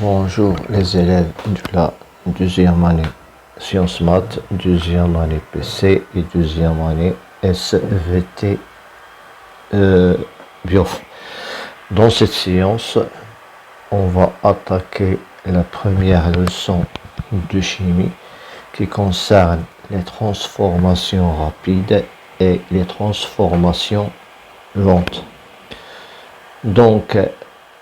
Bonjour les élèves de la deuxième année Sciences Maths, deuxième année PC et deuxième année SVT Biof. Dans cette séance, on va attaquer la première leçon de chimie qui concerne les transformations rapides et les transformations lentes. Donc,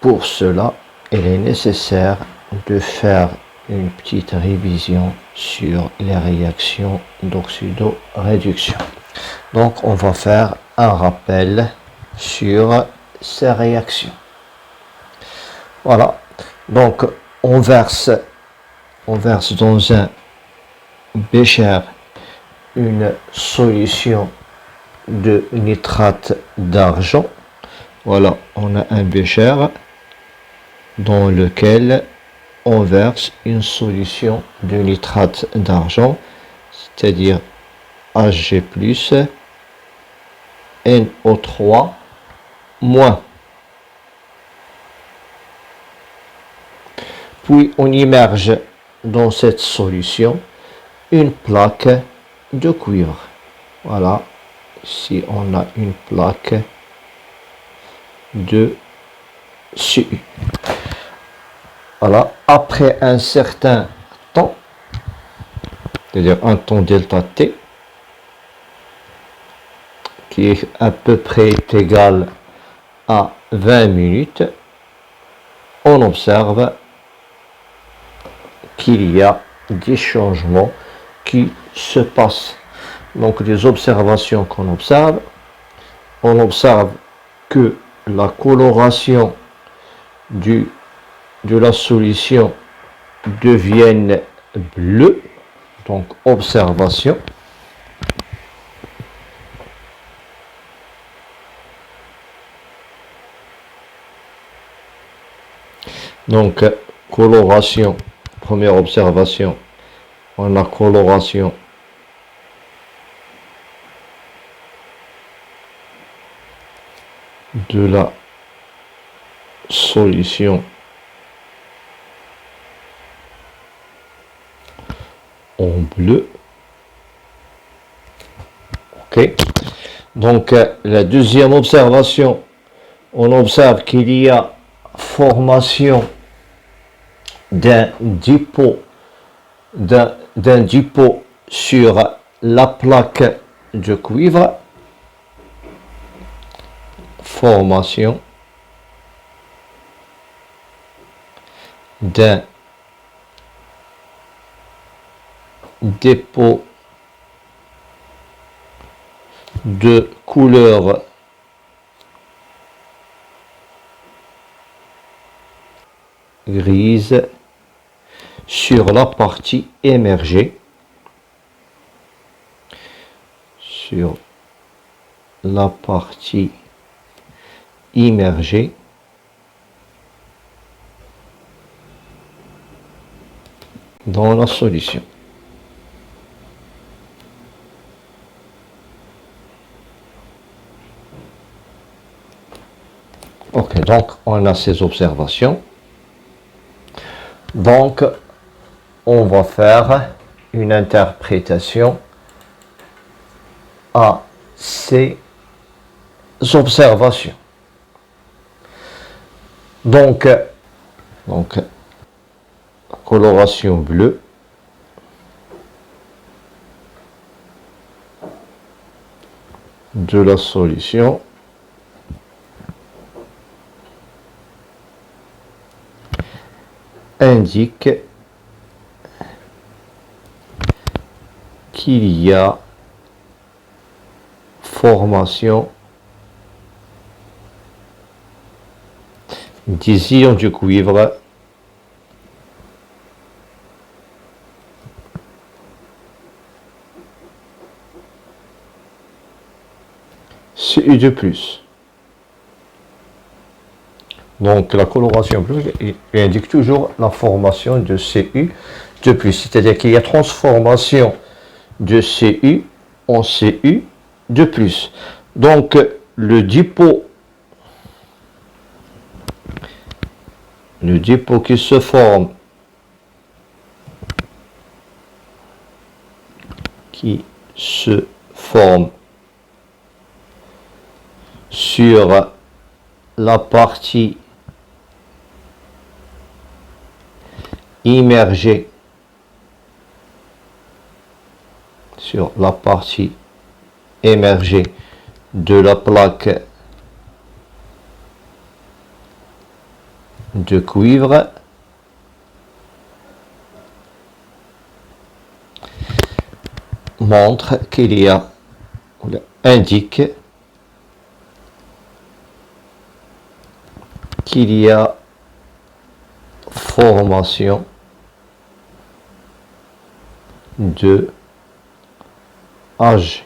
pour cela, il est nécessaire de faire une petite révision sur les réactions d'oxydoréduction. Donc, on va faire un rappel sur ces réactions. Voilà. Donc, on verse dans un bécher une solution de nitrate d'argent. Voilà, on a un bécher dans lequel on verse une solution de nitrate d'argent, c'est-à-dire Hg+, NO3-. Puis on immerge dans cette solution une plaque de cuivre. Voilà, ici on a une plaque de Cu. Voilà, après un certain temps, c'est-à-dire un temps delta T, qui est à peu près égal à 20 minutes, on observe qu'il y a des changements qui se passent. Donc les observations qu'on observe, on observe que la coloration de la solution devienne bleue, donc observation. Donc coloration, première observation, on a coloration de la solution en bleu. Ok. Donc la deuxième observation, on observe qu'il y a formation d'un dépôt sur la plaque de cuivre. Formation d'un dépôt de couleur grise sur la partie émergée. Sur la partie immergée. Dans la solution. Ok, donc on a ces observations. Donc on va faire une interprétation à ces observations. Donc coloration bleue de la solution indique qu'il y a formation des ions du cuivre Cu2+. Donc la coloration bleue indique toujours la formation de Cu2+, c'est-à-dire qu'il y a transformation de Cu en Cu2+. Donc le dépôt le dépôt qui se forme sur la partie immergée de la plaque de cuivre montre qu'il y a, indique qu'il y a formation de Ag.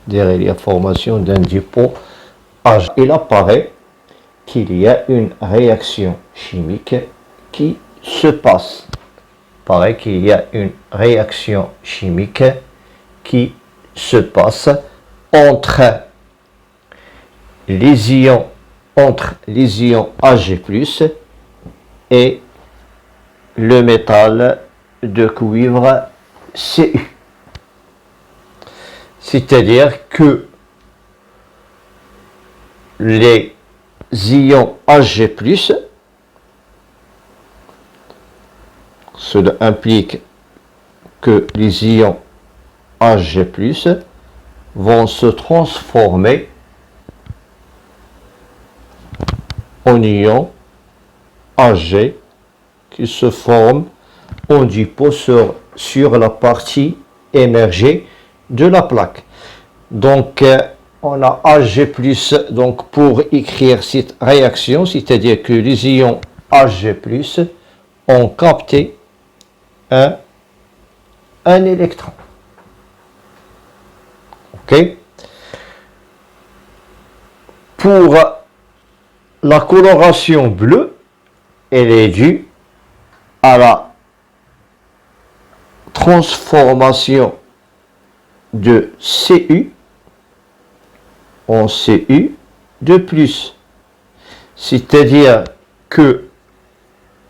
Derrière, il y a formation d'un dépôt Ag. Il apparaît qu'il y a une réaction chimique qui se passe. Paraît qu'il y a une réaction chimique qui se passe entre les ions Ag+ et le métal de cuivre Cu. C'est-à-dire que les ions Ag+, cela implique que les ions Ag+ vont se transformer en ions Ag qui se forment en dépôt sur la partie émergée de la plaque. Donc, on a Ag+, donc pour écrire cette réaction, c'est-à-dire que les ions Ag+ ont capté un électron. Ok? Pour la coloration bleue, elle est due à la transformation de Cu en Cu de plus. C'est-à-dire que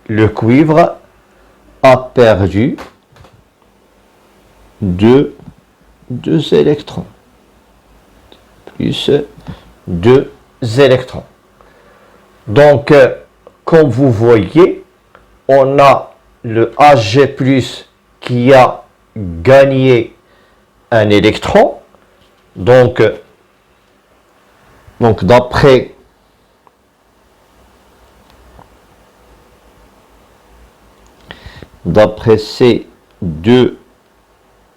le cuivre a perdu deux électrons. Plus 2 électrons. Donc, comme vous voyez, on a le Ag+ qui a gagné un électron. Donc d'après ces deux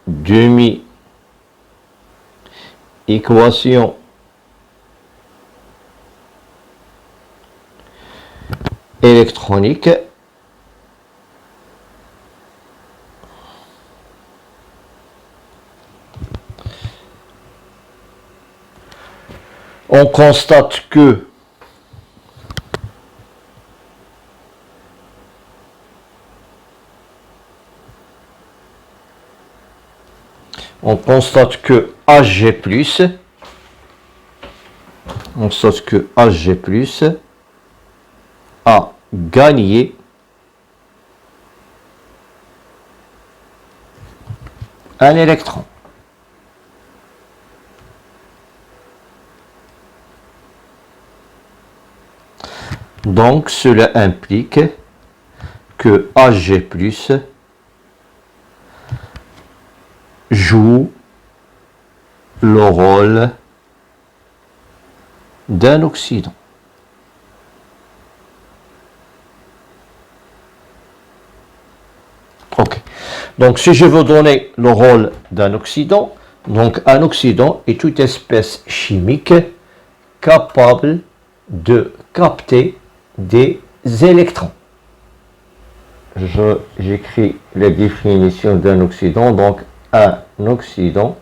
demi-équations électroniques, on constate que Ag+ a gagné un électron. Donc, cela implique que Ag+ joue le rôle d'un oxydant. Ok. Donc, si je veux donner le rôle d'un oxydant, donc un oxydant est toute espèce chimique capable de capter des électrons. J'écris la définition d'un oxydant. Donc, un oxydant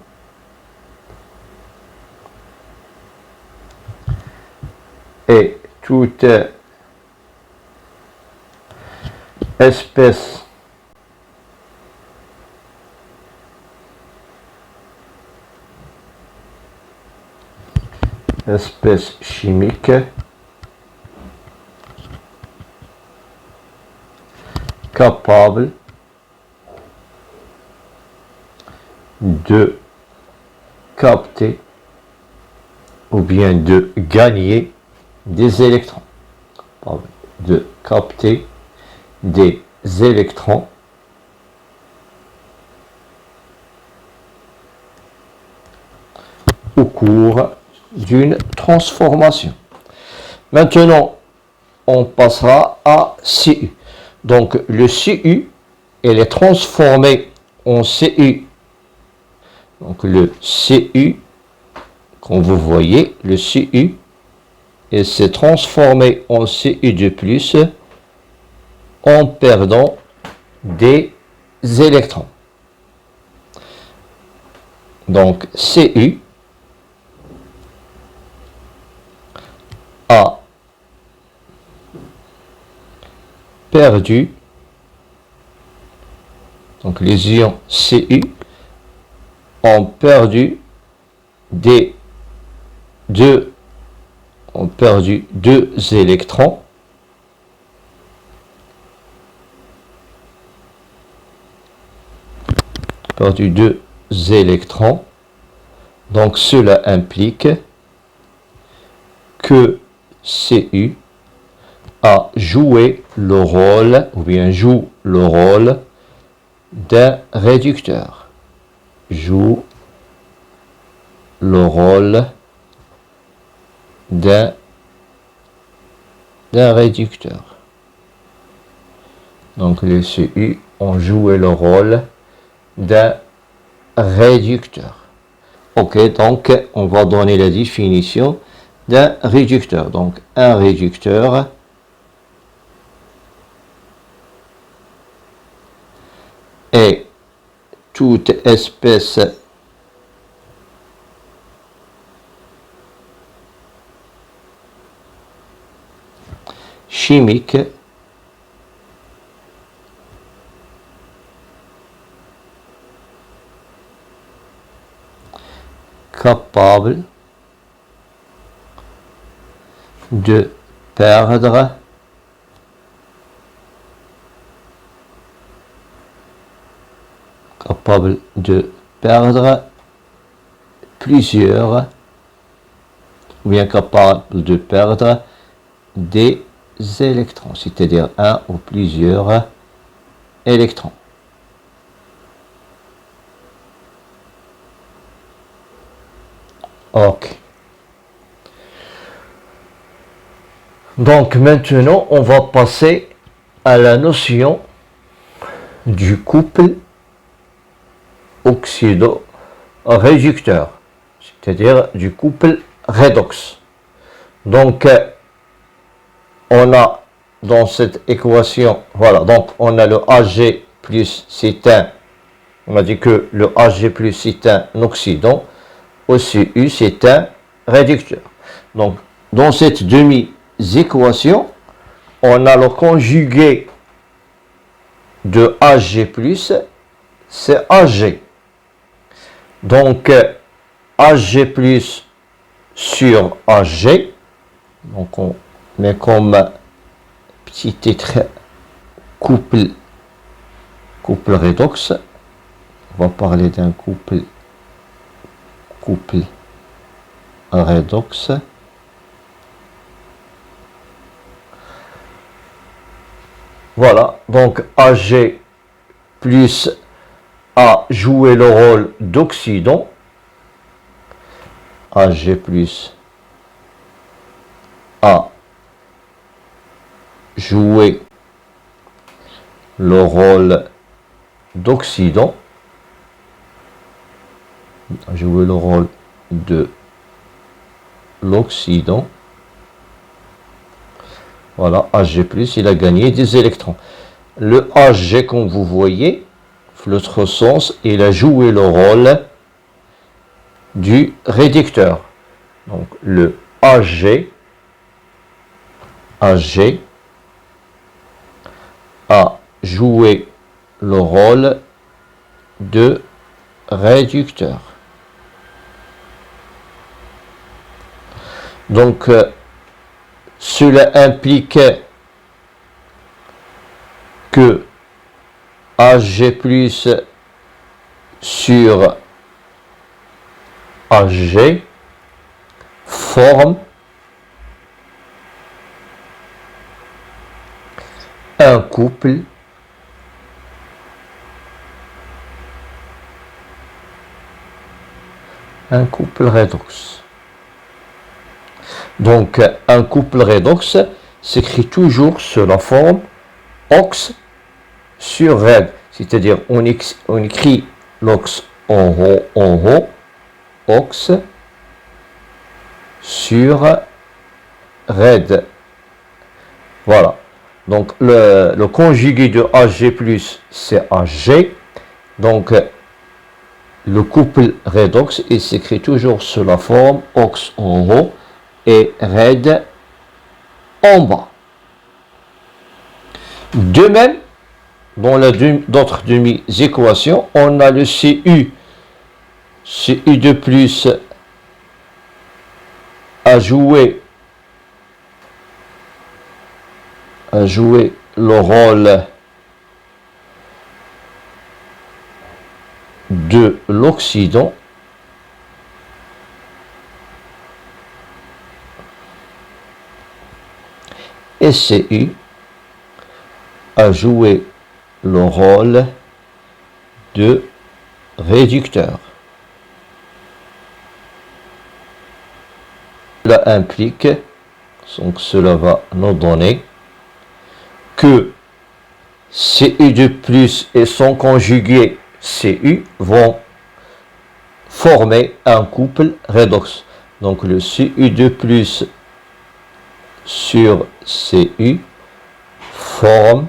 est toute espèce chimique capable de capter ou bien de gagner des électrons. De capter des électrons au cours d'une transformation. Maintenant, on passera à Cu. Donc, le Cu, il est transformé en Cu. Donc, le Cu, comme vous voyez, le Cu, il s'est transformé en Cu2+, en perdant des électrons. Donc, Cu a perdu, donc les ions Cu ont perdu deux électrons donc cela implique que Cu a joué le rôle, ou bien joue le rôle d'un réducteur. Joue le rôle d'un réducteur. Donc les Cu ont joué le rôle d'un réducteur. Ok, donc on va donner la définition d'un réducteur. Donc un réducteur est toute espèce chimique capable de perdre plusieurs, ou bien capable de perdre des électrons, c'est-à-dire un ou plusieurs électrons. Ok. Donc maintenant, on va passer à la notion du couple oxydo-réducteur, c'est-à-dire du couple redox. Donc, on a dans cette équation, voilà, donc on a le Ag plus c'est un, on a dit que le Ag plus c'est un oxydant, au Cu c'est un réducteur. Donc, dans cette demi-équation, on a le conjugué de Ag plus, c'est Ag. Donc, Ag plus sur Ag, donc on met comme petit titre couple redox. On va parler d'un couple redox. Voilà, donc Ag plus a joué le rôle d'oxydant. Ag plus a joué le rôle d'oxydant. Jouer le rôle de l'oxydant. Voilà, Ag+, il a gagné des électrons. Le Ag, comme vous voyez, l'autre sens, il a joué le rôle du réducteur. Donc, le Ag a joué le rôle de réducteur. Donc, cela implique que Ag plus sur Ag forme un couple redox. Donc un couple redox s'écrit toujours sur la forme ox sur red, c'est-à-dire on écrit l'ox en haut, ox sur red. Voilà. Donc le conjugué de Ag+, c'est Ag. Donc le couple redox, il s'écrit toujours sur la forme ox en haut et red en bas. De même, dans d'autres demi-équations, on a le Cu. Cu de plus a joué le rôle de l'oxydant et Cu a joué le rôle de réducteur. Cela implique, donc cela va nous donner que Cu de plus et son conjugué Cu vont former un couple redox. Donc le Cu de plus sur Cu forme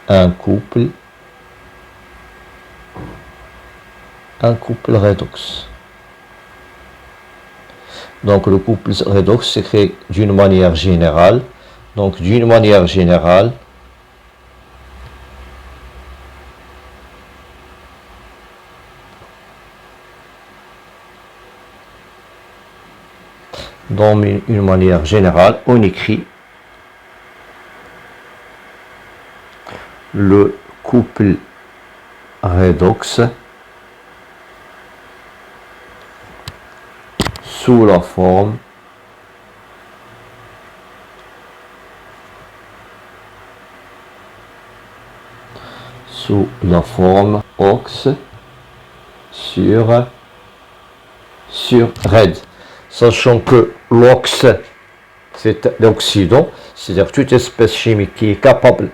un couple redox. Donc le couple redox s'écrit d'une manière générale. Donc d'une manière générale, on écrit le couple redox sous la forme ox sur red, sachant que l'ox c'est l'oxydant, c'est-à-dire toute espèce chimique qui est capable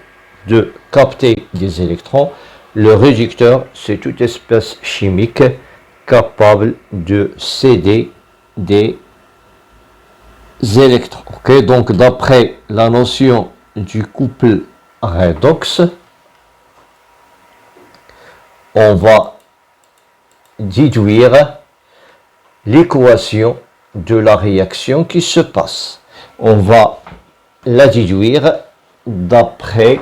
de capter des électrons. Le réducteur, c'est toute espèce chimique capable de céder des électrons. Okay, donc d'après la notion du couple redox, on va déduire l'équation de la réaction qui se passe. On va la déduire d'après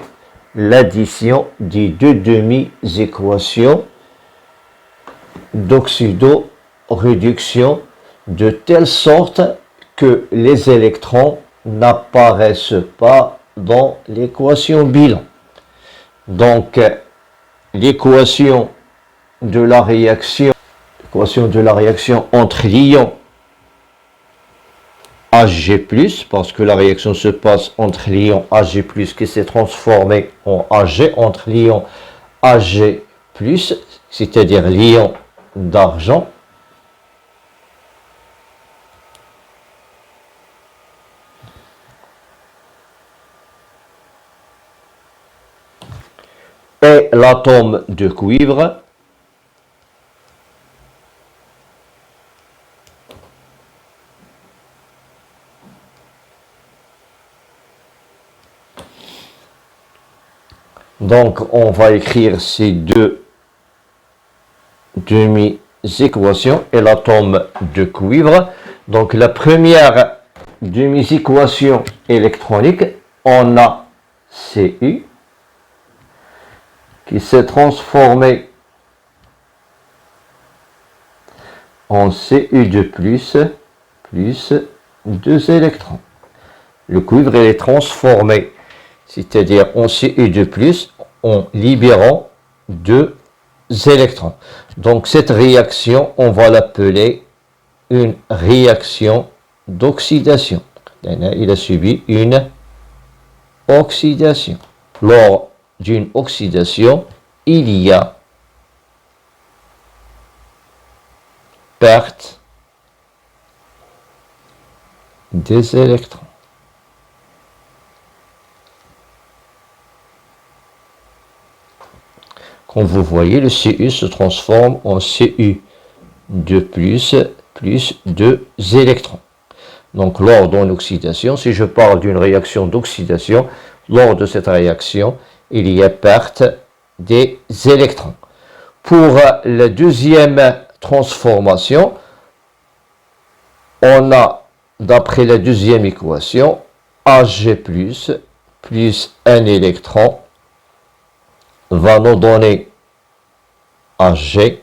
l'addition des deux demi-équations d'oxydoréduction de telle sorte que les électrons n'apparaissent pas dans l'équation bilan. Donc l'équation de la réaction entre l'ion Ag+, parce que la réaction se passe entre l'ion Ag+, qui s'est transformé en Ag, entre l'ion Ag+, c'est-à-dire l'ion d'argent, et l'atome de cuivre, donc on va écrire ces deux demi-équations et l'atome de cuivre. Donc la première demi-équation électronique, on a Cu qui s'est transformé en Cu de plus 2 électrons. Le cuivre est transformé c'est-à-dire en Cu2+, en libérant 2 électrons. Donc cette réaction, on va l'appeler une réaction d'oxydation. Il a subi une oxydation. Lors d'une oxydation, il y a perte des électrons. Comme vous voyez, le Cu se transforme en Cu2+, plus 2 électrons. Donc, lors d'une oxydation, si je parle d'une réaction d'oxydation, lors de cette réaction, il y a perte des électrons. Pour la deuxième transformation, on a, d'après la deuxième équation, Hg plus un électron va nous donner Hg.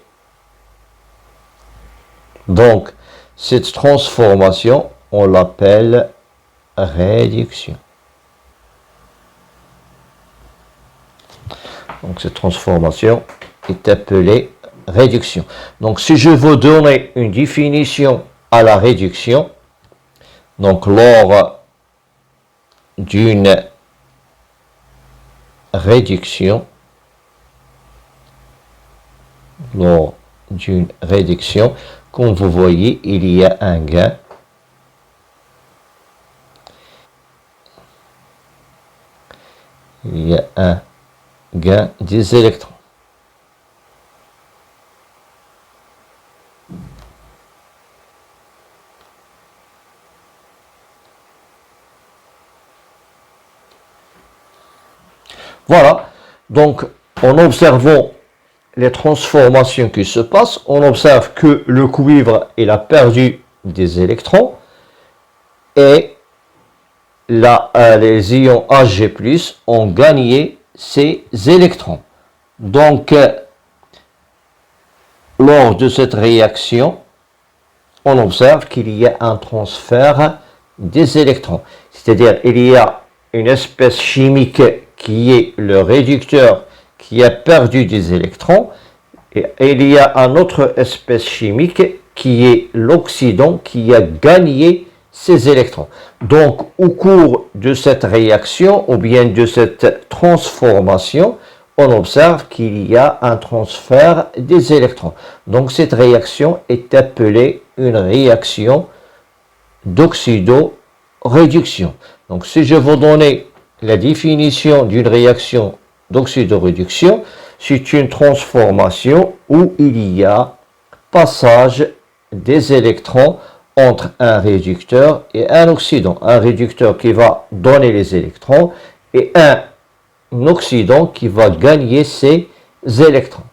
Donc, cette transformation, on l'appelle réduction. Donc, cette transformation est appelée réduction. Donc, si je veux donner une définition à la réduction, donc lors d'une réduction, comme vous voyez, il y a un gain. Il y a un gain des électrons. Voilà. Donc, en observant les transformations qui se passent, on observe que le cuivre, il a perdu des électrons et les ions Hg+, ont gagné ces électrons. Donc, lors de cette réaction, on observe qu'il y a un transfert des électrons. C'est-à-dire, il y a une espèce chimique qui est le réducteur qui a perdu des électrons, et il y a une autre espèce chimique qui est l'oxydant qui a gagné ces électrons. Donc, au cours de cette réaction ou bien de cette transformation, on observe qu'il y a un transfert des électrons. Donc, cette réaction est appelée une réaction d'oxydoréduction. Donc, si je vous donne la définition d'une réaction d'oxydoréduction, c'est une transformation où il y a passage des électrons entre un réducteur et un oxydant. Un réducteur qui va donner les électrons et un oxydant qui va gagner ces électrons.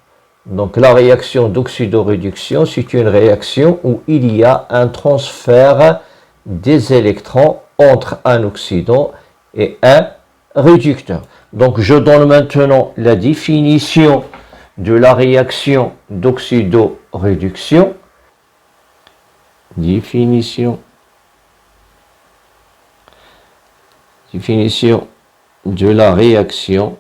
Donc la réaction d'oxydoréduction, c'est une réaction où il y a un transfert des électrons entre un oxydant et un réducteur. Donc je donne maintenant la définition de la réaction d'oxydoréduction. Définition de la réaction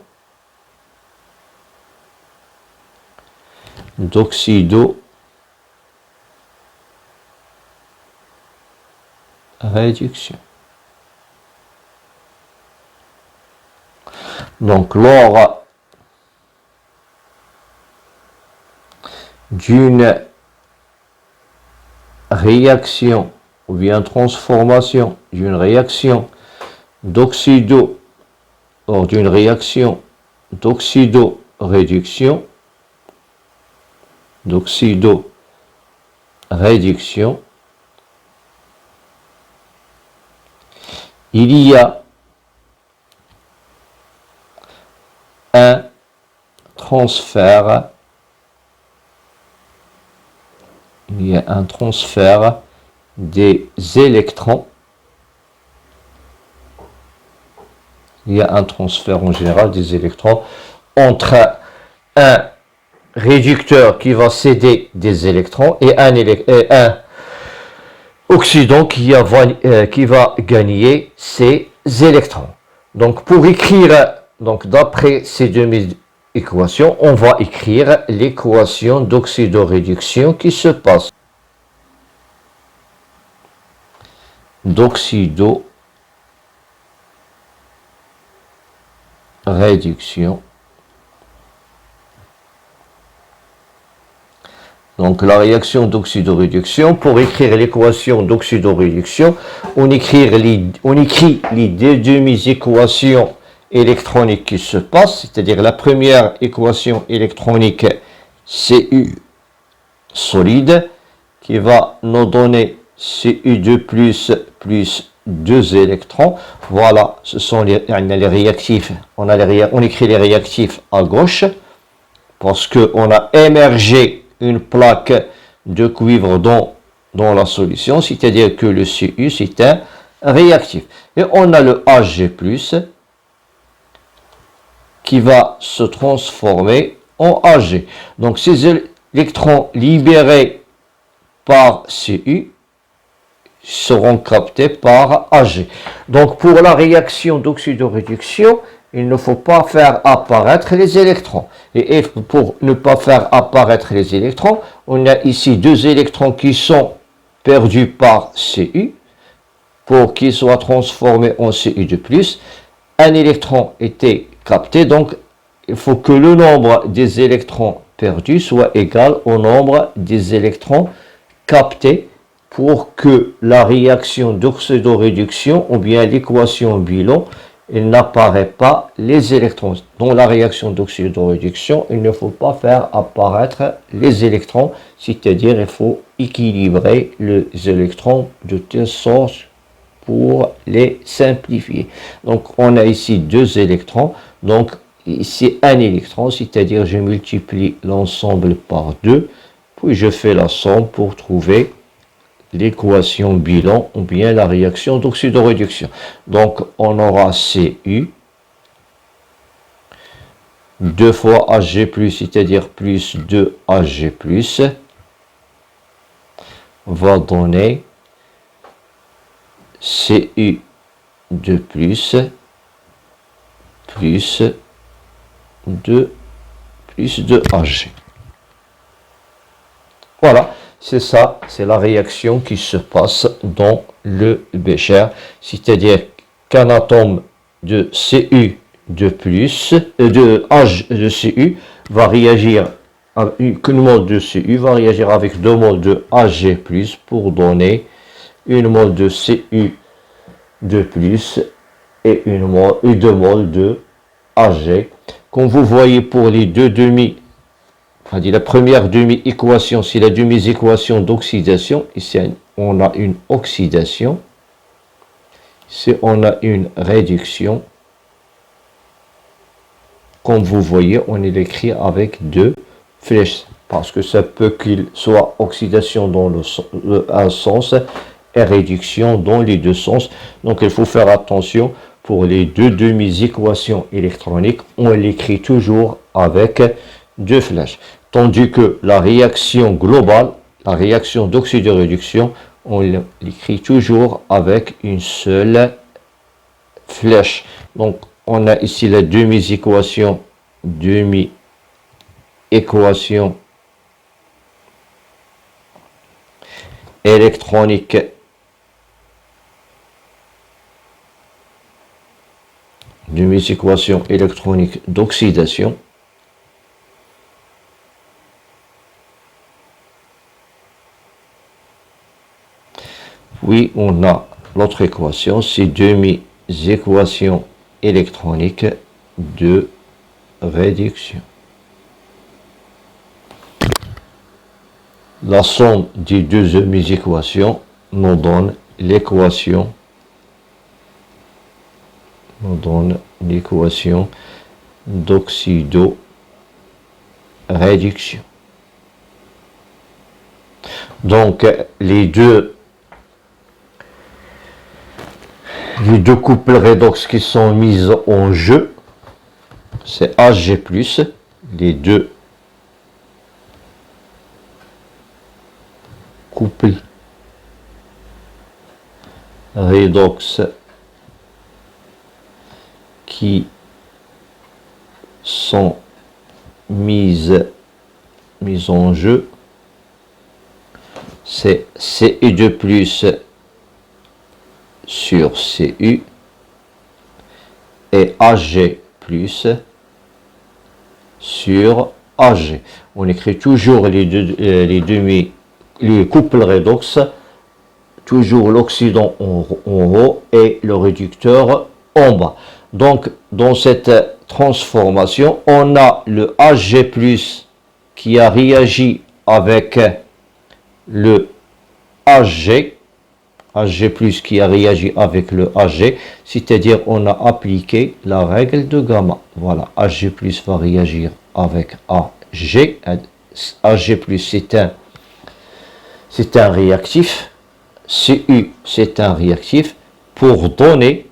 d'oxydoréduction. Donc, lors d'une réaction ou bien transformation d'une réaction d'oxydoréduction, il y a un transfert des électrons. Il y a un transfert en général des électrons entre un réducteur qui va céder des électrons et un oxydant qui va gagner ces électrons. Donc, pour écrire, donc d'après ces deux équations, on va écrire l'équation d'oxydoréduction qui se passe. D'oxydoréduction. Donc, la réaction d'oxydoréduction, pour écrire l'équation d'oxydoréduction, on écrit les deux demi-équations électroniques qui se passent, c'est-à-dire la première équation électronique Cu solide, qui va nous donner Cu2 plus 2 électrons. Voilà, ce sont les réactifs. On écrit les réactifs à gauche, parce qu'on a émergé une plaque de cuivre dans la solution, c'est-à-dire que le Cu c'est un réactif. Et on a le Hg+, qui va se transformer en Ag. Donc ces électrons libérés par Cu seront captés par Ag. Donc pour la réaction d'oxydoréduction, il ne faut pas faire apparaître les électrons. Et pour ne pas faire apparaître les électrons, on a ici deux électrons qui sont perdus par Cu pour qu'ils soient transformés en Cu2+. Un électron était capté, donc il faut que le nombre des électrons perdus soit égal au nombre des électrons captés pour que la réaction d'oxydoréduction ou bien l'équation bilan, il n'apparaît pas les électrons. Dans la réaction d'oxydoréduction, il ne faut pas faire apparaître les électrons, c'est-à-dire il faut équilibrer les électrons de telle sorte pour les simplifier. Donc on a ici deux électrons, donc ici un électron, c'est-à-dire je multiplie l'ensemble par 2, puis je fais la somme pour trouver l'équation bilan ou bien la réaction d'oxydoréduction. Donc on aura Cu 2 fois Ag+, c'est-à-dire plus 2 Ag+, va donner Cu2+, plus 2 Ag. Voilà, c'est ça, c'est la réaction qui se passe dans le bécher, c'est-à-dire qu'un atome de Cu de H de Cu va réagir avec une mole de Cu va réagir avec 2 moles de Ag+ pour donner une mole de Cu de plus et 2 moles de Ag. Comme vous voyez pour les deux la première demi-équation, c'est la demi-équation d'oxydation. Ici, on a une oxydation. Ici, on a une réduction. Comme vous voyez, on l'écrit avec deux flèches. Parce que ça peut qu'il soit oxydation dans un sens et réduction dans les deux sens. Donc, il faut faire attention pour les deux demi-équations électroniques. On l'écrit toujours avec deux flèches. Tandis que la réaction globale, la réaction d'oxydoréduction, on l'écrit toujours avec une seule flèche. Donc, on a ici la demi-équation électronique demi-équation électronique d'oxydation. Puis on a l'autre équation, c'est demi-équation électronique de réduction. La somme des deux demi-équations nous donne l'équation d'oxydoréduction. Donc les deux couples redox qui sont mis en jeu, c'est Ag+, les deux couples redox qui sont mises en jeu, c'est CU2 plus sur CU et AG plus sur AG. On écrit toujours les couples redox, toujours l'oxydant en haut et le réducteur en bas. Donc, dans cette transformation, on a le Hg+, qui a réagi avec le Hg qui a réagi avec le Hg, c'est-à-dire on a appliqué la règle de gamma. Voilà, Hg+ va réagir avec Ag. Ag+, c'est un réactif. Cu, c'est un réactif pour donner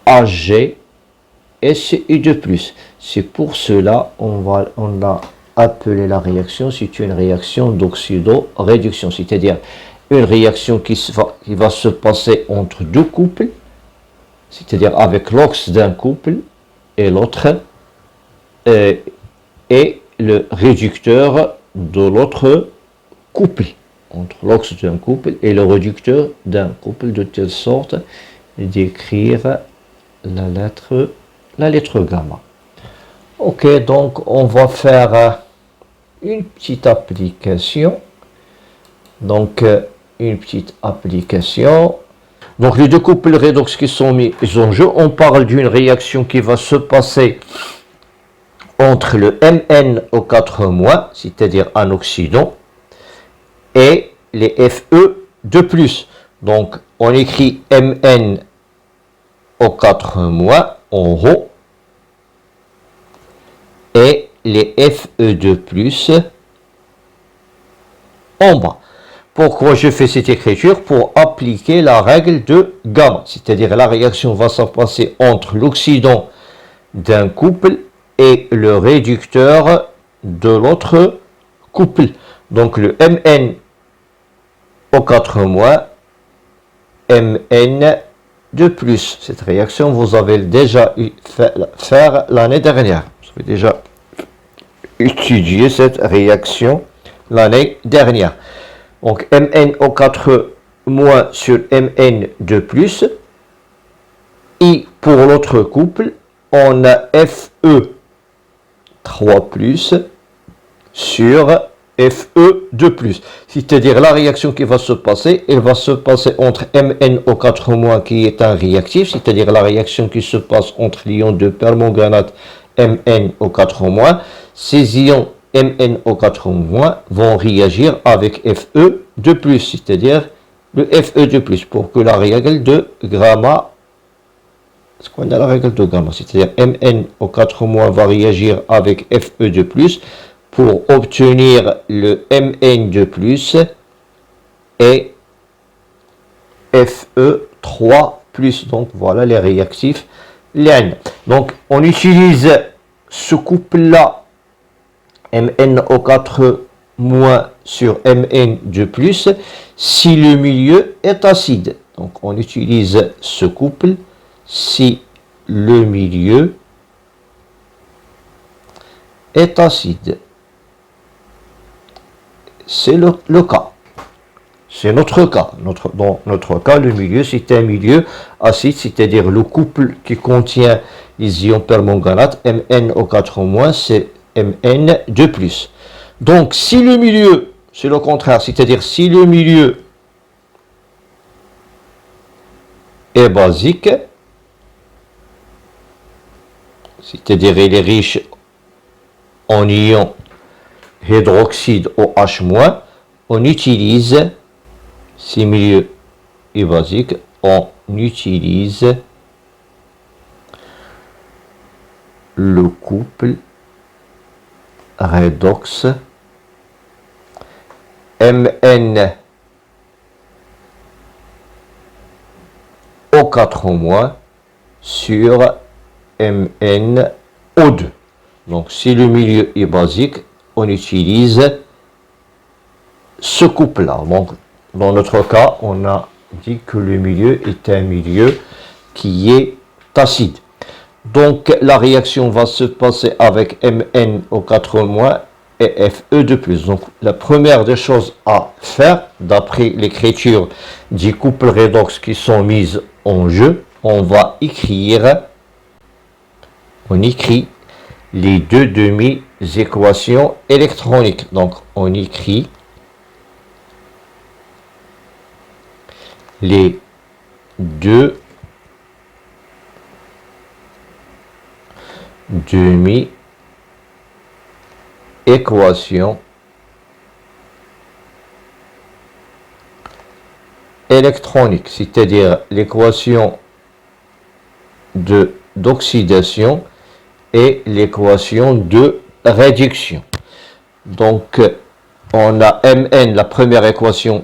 Ag et Cu2+. C'est pour cela on a appelé la réaction, c'est une réaction d'oxydoréduction, c'est-à-dire une réaction qui va se passer entre deux couples, c'est-à-dire avec l'ox d'un couple et l'autre, et le réducteur de l'autre couple, entre l'ox d'un couple et le réducteur d'un couple, de telle sorte d'écrire la lettre gamma. Ok, donc on va faire une petite application. Donc une petite application. Donc les deux couples redox qui sont mis en jeu, on parle d'une réaction qui va se passer entre le Mn au 4-, c'est-à-dire un oxydant, et les Fe2+. Donc on écrit Mn au 4- en haut et les Fe2+ en bas. Pourquoi je fais cette écriture? Pour appliquer la règle de gamma, c'est-à-dire la réaction va se passer entre l'oxydant d'un couple et le réducteur de l'autre couple. Donc le Mn au 4-, Mn2+. Cette réaction, vous avez déjà faire l'année dernière. Vous avez déjà étudié cette réaction l'année dernière. Donc Mn au 4- sur Mn2+. Et pour l'autre couple, on a Fe3+ sur Fe2+. C'est-à-dire la réaction qui va se passer, elle va se passer entre Mn au 4- qui est un réactif, c'est-à-dire la réaction qui se passe entre l'ion de permanganate Mn au 4-. Ces ions Mn au 4- vont réagir avec Fe2+, c'est-à-dire le Fe2+, pour que la règle de gamma, ce qu'on a la règle de gamma, c'est-à-dire Mn au 4- va réagir avec Fe2+, pour obtenir le Mn2+, et Fe3+. Donc voilà les réactifs LN. Donc on utilise ce couple-là, Mn au 4- sur Mn2+, si le milieu est acide. Donc on utilise ce couple si le milieu est acide. C'est le cas. C'est notre cas. Dans notre cas, le milieu, c'est un milieu acide, c'est-à-dire le couple qui contient les ions permanganate, Mn au 4-, c'est Mn2+. Donc, si le milieu, c'est le contraire, c'est-à-dire si le milieu est basique, c'est-à-dire il est riche en ions hydroxyde OH-, on utilise, si le milieu est basique, on utilise le couple redox Mn au 4- sur MnO2. Donc si le milieu est basique, on utilise ce couple-là. Donc dans notre cas, on a dit que le milieu est un milieu qui est acide. Donc la réaction va se passer avec MnO4- et Fe de plus. Donc la première des choses à faire, d'après l'écriture des couples redox qui sont mises en jeu, on écrit les deux demi-équations électroniques. Donc on écrit les deux demi-équations électroniques, c'est-à-dire l'équation d'oxydation et l'équation de réduction. Donc on a Mn, la première équation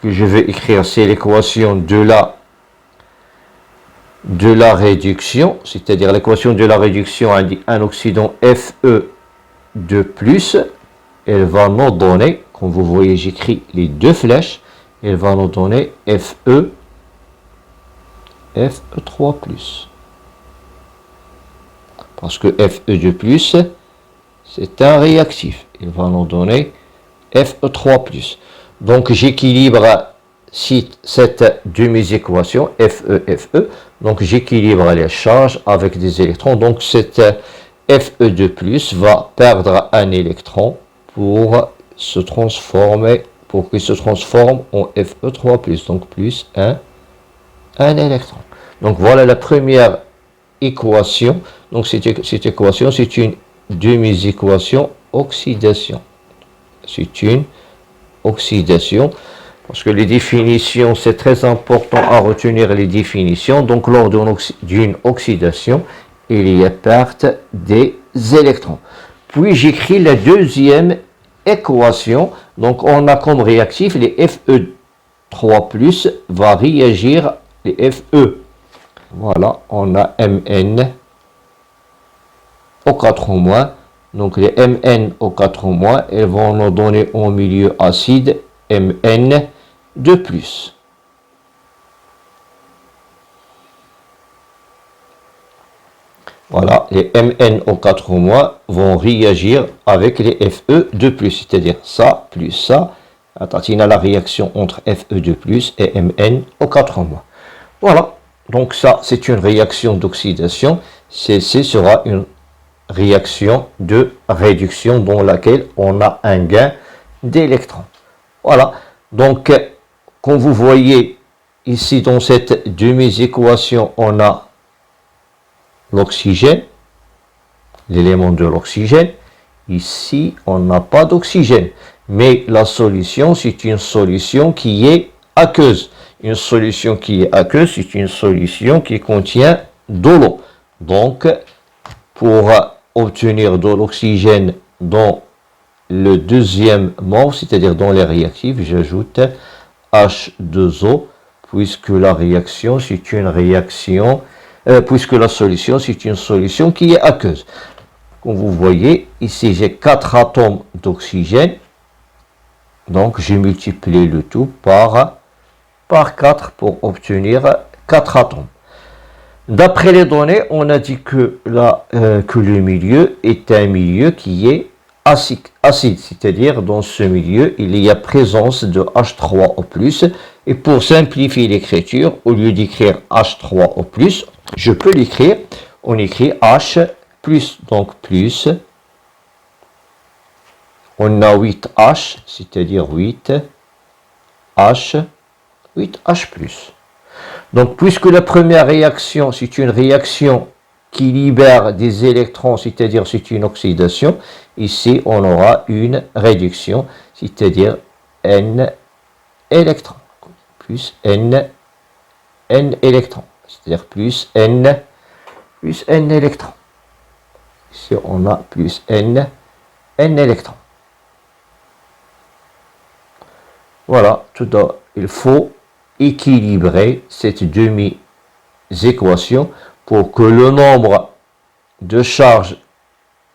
que je vais écrire, c'est l'équation de la réduction, c'est-à-dire l'équation de la réduction indique un oxydant Fe de plus. Elle va nous donner, comme vous voyez, j'écris les deux flèches, elle va nous donner Fe3+. Parce que Fe de plus, c'est un réactif. Il va nous donner Fe3+. Donc j'équilibre cette demi-équation Fe. Donc j'équilibre les charges avec des électrons. Donc cette Fe de plus va perdre un électron pour qu'il se transforme en Fe3+. Donc plus un électron. Donc voilà la première équation. Donc cette équation, c'est une demi-équation oxydation. C'est une oxydation. Parce que les définitions, c'est très important à retenir les définitions. Donc lors d'une oxydation, il y a perte des électrons. Puis j'écris la deuxième équation. Donc on a comme réactif les Fe3+ va réagir les Fe. Voilà, on a Mn O4-. Donc les MnO4-, elles vont nous donner en milieu acide Mn de plus. Voilà, les MnO4- vont réagir avec les Fe de plus, c'est-à-dire ça plus ça. Il y a la réaction entre Fe de plus et MnO4-. Voilà, donc ça c'est une réaction d'oxydation. Ceci sera une réaction de réduction dans laquelle on a un gain d'électrons. Voilà, donc comme vous voyez ici dans cette demi-équation, on a l'oxygène, l'élément de l'oxygène. Ici, on n'a pas d'oxygène, mais la solution, c'est une solution qui est aqueuse. Une solution qui est aqueuse, c'est une solution qui contient de l'eau. Donc, pour obtenir de l'oxygène dans le deuxième mot, c'est-à-dire dans les réactifs, j'ajoute H2O, puisque la réaction, c'est une réaction, puisque la solution, c'est une solution qui est aqueuse. Comme vous voyez, ici, j'ai 4 atomes d'oxygène. Donc, je multiplie le tout par 4 pour obtenir 4 atomes. D'après les données, on a dit que le milieu est un milieu qui est acide, c'est-à-dire dans ce milieu, il y a présence de H3O+. Et pour simplifier l'écriture, au lieu d'écrire H3O+, je peux l'écrire, on écrit H+, donc plus, on a 8H, c'est-à-dire 8H+. Donc, puisque la première réaction, c'est une réaction qui libère des électrons, c'est-à-dire c'est une oxydation, ici, on aura une réduction, c'est-à-dire N électrons, plus N électrons, c'est-à-dire plus N électrons. Ici, on a plus N électrons. Voilà, il faut équilibrer cette demi-équation pour que le nombre de charges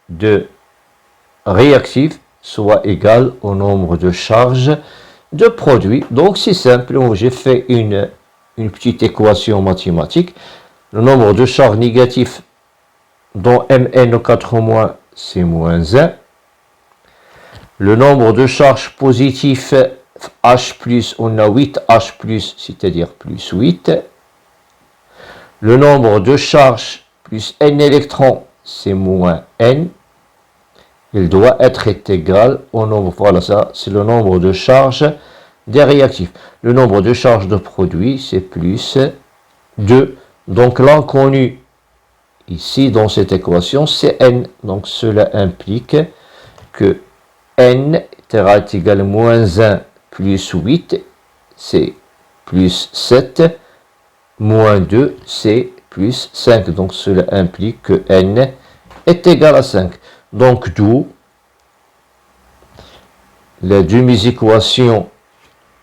de réactifs soit égal au nombre de charges de produits. Donc c'est simple, j'ai fait une une petite équation mathématique. Le nombre de charges négatifs dont Mn au 4-, c'est moins 1. Le nombre de charges positifs H+, on a 8H+, c'est-à-dire plus 8. Le nombre de charges plus N électrons, c'est moins N. Il doit être égal au nombre, voilà ça, c'est le nombre de charges des réactifs. Le nombre de charges de produits, c'est plus 2. Donc l'inconnu ici dans cette équation, c'est N. Donc cela implique que N est égal à moins 1 plus 8, c'est plus 7, moins 2, c'est plus 5. Donc cela implique que N est égal à 5. Donc d'où la demi-équation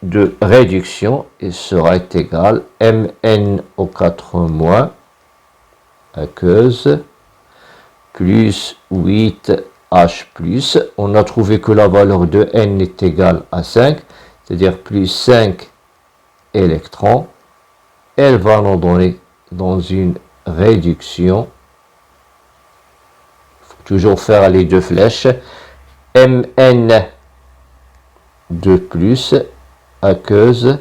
de réduction sera égale Mn au 4- aqueuse plus 8H+. On a trouvé que la valeur de N est égale à 5, c'est-à-dire plus 5 électrons. Elle va nous donner dans une réduction, il faut toujours faire les deux flèches, Mn de plus aqueuse,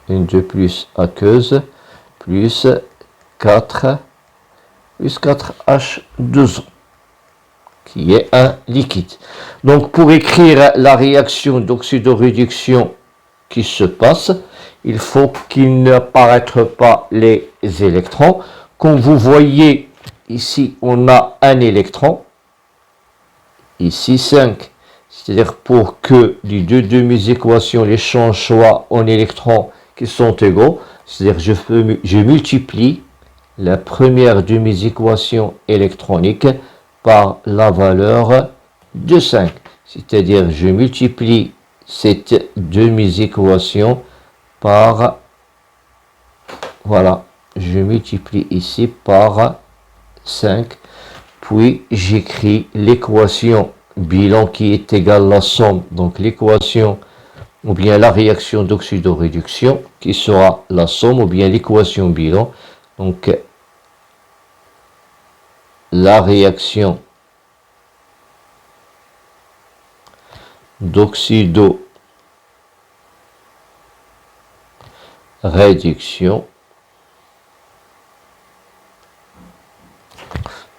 N de plus aqueuse, plus 4 plus 4H2O, qui est un liquide. Donc pour écrire la réaction d'oxydoréduction qui se passe, il faut qu'il n'apparaissent pas les électrons. Comme vous voyez, ici on a un électron, ici 5. C'est-à-dire pour que les deux demi-équations, les champs soient en électrons qui sont égaux, c'est-à-dire je multiplie la première demi-équation électronique par la valeur de 5. C'est-à-dire je multiplie cette demi-équation par, voilà, je multiplie ici par 5, puis j'écris l'équation bilan qui est égale à la somme, donc l'équation ou bien la réaction d'oxydoréduction qui sera la somme ou bien l'équation bilan, donc la réaction d'oxydoréduction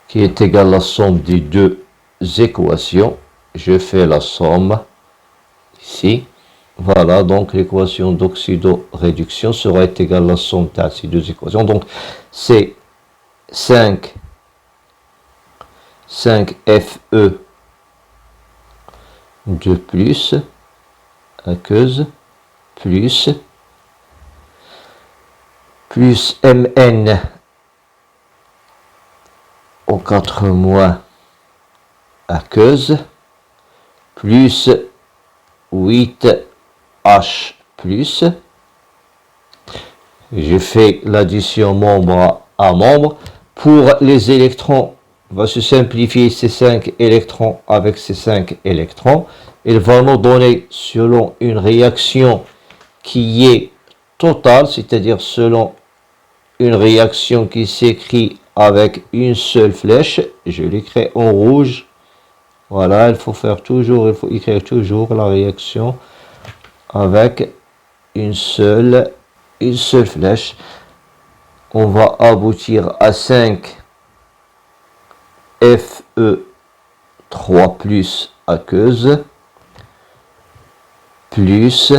qui est égale à la somme des deux équations. Je fais la somme ici. Voilà, donc l'équation d'oxydoréduction sera égale à la somme de ces deux équations. Donc c'est 5 Fe de plus aqueuse plus Mn au 4- aqueuse plus 8H+. Je fais l'addition membre à membre. Pour les électrons, on va se simplifier ces 5 électrons avec ces 5 électrons. Il va nous donner selon une réaction qui est totale, c'est-à-dire selon une réaction qui s'écrit avec une seule flèche. Je l'écris en rouge. Voilà, il faut écrire toujours la réaction avec une seule flèche. On va aboutir à 5 Fe3+ aqueuse plus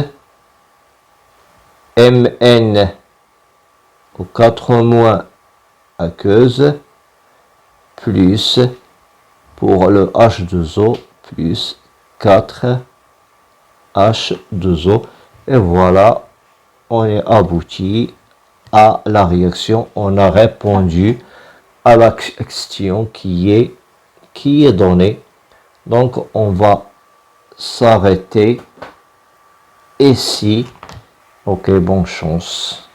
Mn au 4- aqueuse plus, pour le H2O, plus 4H2O. Et voilà, on est abouti à la réaction. On a répondu à la question qui est donnée. Donc, on va s'arrêter ici. Ok, bonne chance.